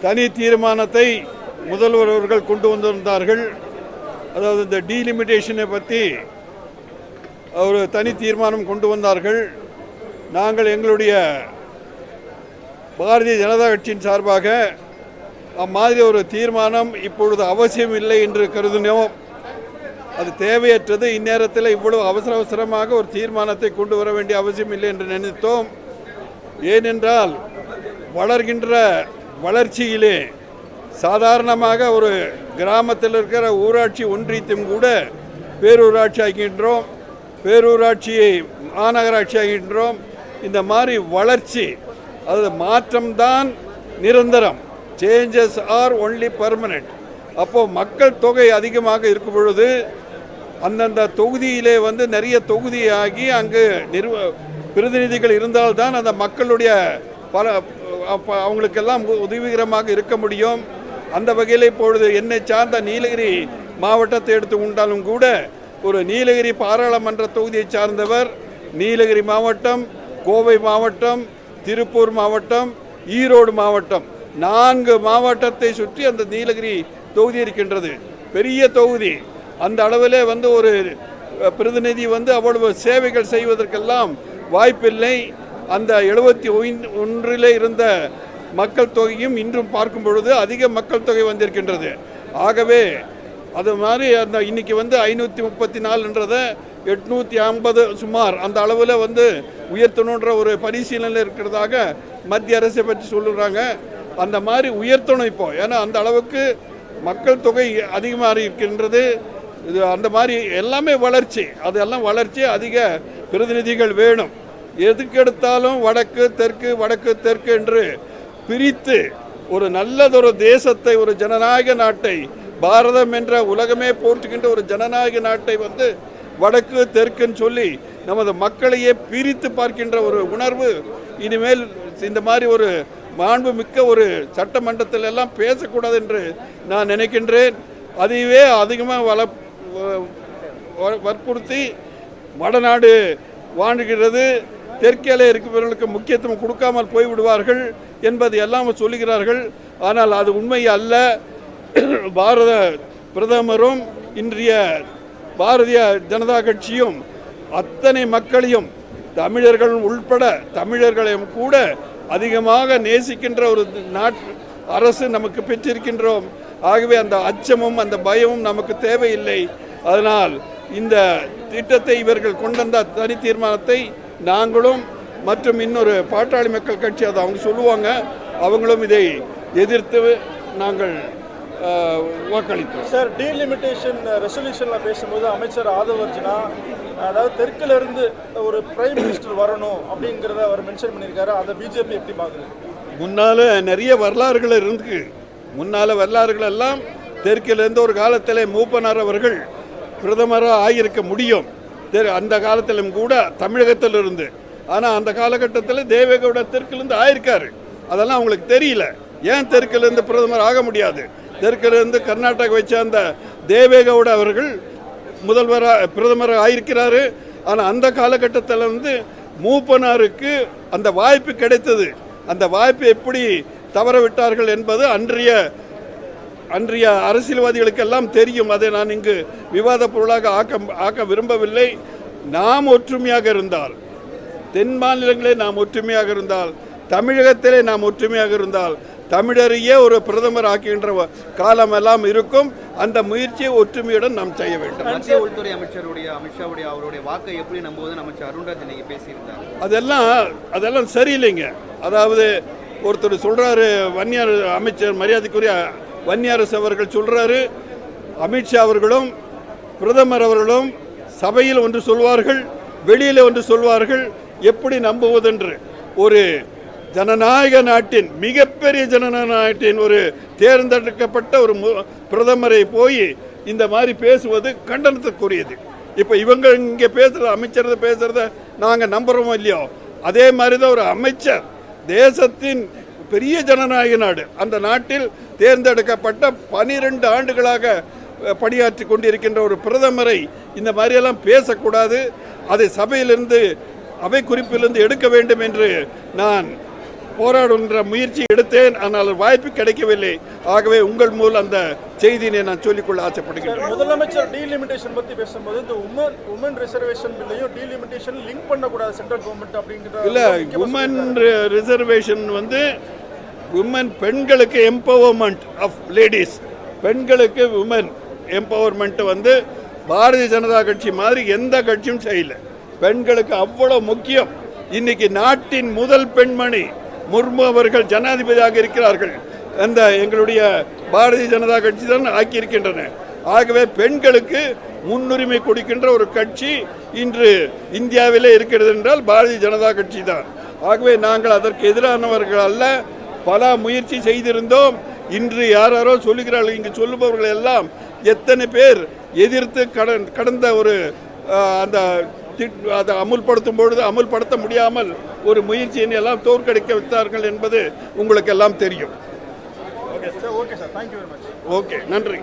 தனி தீர்மானத்தை முதல்வர் அவர்கள் கொண்டு வந்திருந்தார்கள். அதாவது இந்த டீலிமிட்டேஷனை பற்றி ஒரு தனி தீர்மானம் கொண்டு வந்தார்கள். நாங்கள் எங்களுடைய பாரதிய ஜனதா கட்சியின் சார்பாக அம்மாதிரி ஒரு தீர்மானம் இப்பொழுது அவசியம் இல்லை என்று கருதினோம். அது தேவையற்றது. இந்நேரத்தில் இவ்வளவு அவசரமாக ஒரு தீர்மானத்தை கொண்டு வர வேண்டிய அவசியம் இல்லை என்று நினைத்தோம். ஏனென்றால் வளர்கின்ற வளர்ச்சியிலே சாதாரணமாக ஒரு கிராமத்தில் இருக்கிற ஊராட்சி ஒன்றியத்தையும் கூட பேரூராட்சி ஆகின்றோம், பேரூராட்சியை மாநகராட்சி ஆகின்றோம். இந்த மாதிரி வளர்ச்சி அது மாற்றம்தான் நிரந்தரம். Changes R only permanent. அப்போது மக்கள் தொகை அதிகமாக இருக்கும் பொழுது அந்தந்த தொகுதியிலே நிறைய தொகுதியாகி அங்கு பிரதிநிதிகள் இருந்தால்தான் அந்த மக்களுடைய அவங்களுக்கெல்லாம் உதவிகரமாக இருக்க முடியும். அந்த வகையில் இப்பொழுது என்னை சார்ந்த நீலகிரி மாவட்டத்தை எடுத்து கொண்டாலும் கூட ஒரு நீலகிரி பாராளுமன்ற தொகுதியை சார்ந்தவர் நீலகிரி மாவட்டம், கோவை மாவட்டம், திருப்பூர் மாவட்டம், ஈரோடு மாவட்டம் 4 மாவட்டத்தை சுற்றி அந்த நீலகிரி தொகுதி இருக்கின்றது. பெரிய தொகுதி. அந்த அளவிலே ஒரு பிரதிநிதி அவ்வளவு சேவைகள் செய்வதற்கெல்லாம் வாய்ப்பில்லை. அந்த 71 இருந்த மக்கள் தொகையும் இன்றும் பார்க்கும் பொழுது அதிக மக்கள் தொகை வந்திருக்கின்றது. ஆகவே அது மாதிரி அந்த இன்னைக்கு 534 850 சுமார் அந்த அளவில் உயர்த்தணுன்ற ஒரு பரிசீலனை இருக்கிறதாக மத்திய அரசை பற்றி சொல்லுறாங்க. அந்த மாதிரி உயர்த்தணும் இப்போ. ஏன்னா அந்த அளவுக்கு மக்கள் தொகை அதிகமாக இருக்கின்றது. இது அந்த மாதிரி எல்லாமே வளர்ச்சி. அதெல்லாம் வளர்ச்சி. அதிக பிரதிநிதிகள் வேணும். எதுக்கெடுத்தாலும் வடக்கு தெற்கு வடக்கு தெற்கு என்று பிரித்து ஒரு நல்லதொரு தேசத்தை, ஒரு ஜனநாயக நாட்டை, பாரதம் என்ற உலகமே போற்றுகின்ற ஒரு ஜனநாயக நாட்டை வடக்கு தெற்குன்னு சொல்லி நமது மக்களையே பிரித்து பார்க்கின்ற ஒரு உணர்வு இனிமேல் இந்த மாதிரி ஒரு மாண்பு மிக்க ஒரு சட்டமன்றத்தில் எல்லாம் பேசக்கூடாது என்று நான் நினைக்கின்றேன். அதுவே அதிகமாக வற்புறுத்தி வடநாடு வாழ்கிறது, தெற்கிலே இருக்கிறவர்களுக்கு முக்கியத்துவம் கொடுக்காமல் போய்விடுவார்கள் என்பது எல்லாம் சொல்லுகிறார்கள். ஆனால் அது உண்மை அல்ல. பாரத பிரதமரும் இன்றைய பாரதிய ஜனதா கட்சியும் அத்தனை மக்களையும், தமிழர்கள் உள்பட தமிழர்களையும் கூட அதிகமாக நேசிக்கின்ற ஒரு அரசு நமக்கு பெற்றிருக்கின்றோம். ஆகவே அந்த அச்சமும் அந்த பயமும் நமக்கு தேவையில்லை. அதனால் இந்த திட்டத்தை இவர்கள் கொண்டு வந்த தனி தீர்மானத்தை நாங்களும் மற்றும் இன்னொரு பாட்டாளி மக்கள் கட்சி அதை அவங்க சொல்லுவாங்க, அவங்களும் இதை எதிர்த்து நாங்கள் வாக்களித்தோம். சார், டீலிமிட்டேஷன் ரெசல்யூஷனில் பேசும்போது அமைச்சர் ஆதவ் அர்ஜுனா அதாவது தெற்கிலிருந்து ஒரு பிரைம் மினிஸ்டர் வரணும் அப்படிங்கிறத அவர் மென்ஷன் பண்ணியிருக்காரு. அதை பிஜேபி எப்படி பார்க்குறது? முன்னால் நிறைய வரலாறுகள் இருக்கு. முன்னால் வரலாறுகள் எல்லாம் தெற்கிலிருந்து ஒரு காலத்தில் மூப்பனார் அவர்கள் பிரதமராக ஆகியிருக்க முடியும். அந்த காலத்திலும் கூட தமிழகத்தில் இருந்து. ஆனால் அந்த காலகட்டத்தில் தேவேகவுடா தெற்கிலிருந்து ஆயிருக்காரு. அதெல்லாம் அவங்களுக்கு தெரியல. ஏன் தெற்கிலிருந்து பிரதமர் ஆக முடியாது? தெற்கிலிருந்து கர்நாடகா வச்ச அந்த தேவேகவுடா அவர்கள் பிரதமராக ஆயிருக்கிறாரு. ஆனால் அந்த காலகட்டத்தில் மூப்பனாருக்கு அந்த வாய்ப்பு கிடைத்தது. அந்த வாய்ப்பு எப்படி தவற விட்டார்கள் என்பது அன்றைய அரசியல்வாதிகளுக்கெல்லாம் தெரியும். அதை நான் இங்கு விவாத பொருளாக ஆக்க விரும்பவில்லை. நாம் ஒற்றுமையாக இருந்தால், தென் மாநிலங்களே நாம் ஒற்றுமையாக இருந்தால், தமிழகத்திலே நாம் ஒற்றுமையாக இருந்தால், தமிழரையே ஒரு பிரதமர் ஆக்குகின்ற காலம் எல்லாம் இருக்கும். அந்த முயற்சியை ஒற்றுமையுடன் நாம் செய்ய வேண்டும். மத்திய உள்துறை அமைச்சருடைய அமித்ஷாவுடைய அவருடைய வாக்கை எப்படி நம்புவதுன்னு அமைச்சர் அருண்ராஜ் இன்னைக்கு பேசியிருந்தார். அதெல்லாம் சரியில்லைங்க. அதாவது ஒருத்தர் சொல்றாரு, வன்னியார் அமைச்சர் மரியாதைக்குரிய வன்னியரசு அவர்கள் சொல்றாரு, அமித்ஷா அவர்களும் பிரதமர் அவர்களும் சபையில் ஒன்று சொல்வார்கள், வெளியில் ஒன்று சொல்வார்கள். எப்படி நம்புவதென்று ஒரு ஜனநாயக நாட்டின், மிகப்பெரிய ஜனநாயக நாட்டின் ஒரு தேர்ந்தெடுக்கப்பட்ட ஒரு பிரதமரை போய் இந்த மாதிரி பேசுவது கண்டனத்துக்குரியது. இப்போ இவங்க இங்கே பேசுகிற அமைச்சர் பேசுகிறத நாங்கள் நம்புகிறோமோ இல்லையோ, அதே மாதிரி தான் ஒரு அமைச்சர், தேசத்தின் பெரிய ஜனநாயக நாடு, அந்த நாட்டில் தேர்ந்தெடுக்கப்பட்ட 12 ஆண்டுகளாக பணியாற்றி கொண்டிருக்கின்ற ஒரு பிரதமரை இந்த மாதிரியெல்லாம் பேசக்கூடாது. அதை சபையிலிருந்து, அவை குறிப்பிலிருந்து எடுக்க வேண்டும் என்று நான் போராடுகின்ற முயற்சி எடுத்தேன், ஆனால் வாய்ப்பு கிடைக்கவில்லை. ஆகவே உங்கள் மூலம் அந்த செய்தியை நான் சொல்லிக்கொள்ள ஆசைப்படுகிறேன். முதலமைச்சர் டீலிமிட்டேஷன் பத்தி பேசும்போது இந்த உமன் ரிசர்வேஷன் பில்லையும் டீலிமிட்டேஷன் லிங்க் பண்ணக்கூடாது சென்ட்ரல் கவர்மெண்ட் அப்படிங்கிற இல்லை, உமன் ரிசர்வேஷன் வந்து உமன் பெண்களுக்கு எம்பவர்மெண்ட் ஆஃப் லேடிஸ், பெண்களுக்கு உமன் எம்பவர்மெண்ட் வந்து பாரதிய ஜனதா கட்சி மாதிரி எந்த கட்சியும் செய்யல. பெண்களுக்கு அவ்வளவு முக்கியம். இன்னைக்கு நாட்டின் முதல் பெண்மணி முர்மு அவர்கள் ஜனாதிபதியாக இருக்கிறார்கள். அந்த எங்களுடைய பாரதிய ஜனதா கட்சி தான் ஆக்கியிருக்கின்றன. ஆகவே பெண்களுக்கு முன்னுரிமை கொடுக்கின்ற ஒரு கட்சி இன்று இந்தியாவிலே இருக்கிறது என்றால் பாரதிய ஜனதா கட்சி தான். ஆகவே நாங்கள் அதற்கு எதிரானவர்கள் அல்ல, பல முயற்சி செய்திருந்தோம். இன்று யாரோ சொல்லுகிறார்கள், இங்கு சொல்லுபவர்கள் எல்லாம் எத்தனை பேர் எதிர்த்து கடந்த ஒரு அதை அமுல்படுத்தும் பொழுது அமுல்படுத்த முடியாமல் ஒரு முயற்சியை எல்லாம் தோற்கடிக்க வைத்தார்கள் என்பது உங்களுக்கு எல்லாம் தெரியும். Okay sir, thank you very much. Okay, நன்றி.